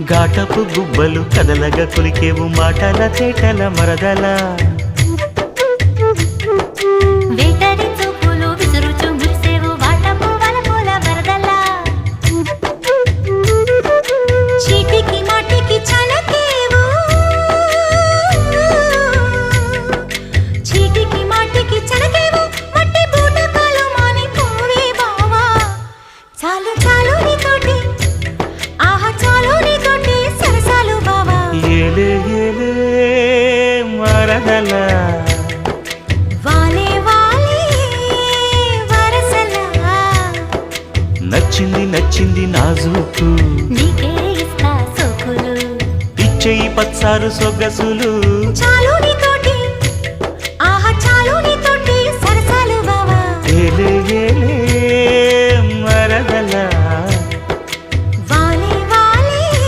ఘాటపు గుబ్బలు కదలగా కొలికేవు మాటల తేటల మరదల వేటరి చూపులు విసురుచు మురిసేవు వాటపు వలపుల వరదల చీటికి మాటికి చలకేవు చీటికి మాటికి చలకేవు మట్టి బూటకాలు మాని పోవే బావా చాలు చాలు నీతోటి ఆహా చాలు నీతోటి సరసాలు బావా ఏలే ఏలే మరదల వాలే వాలే వరసలా నచ్చింది నచ్చింది నాజూకు నీకే ఇస్తా సోకులు ఇచ్చేయి పచ్చారు సొగసులు చాలు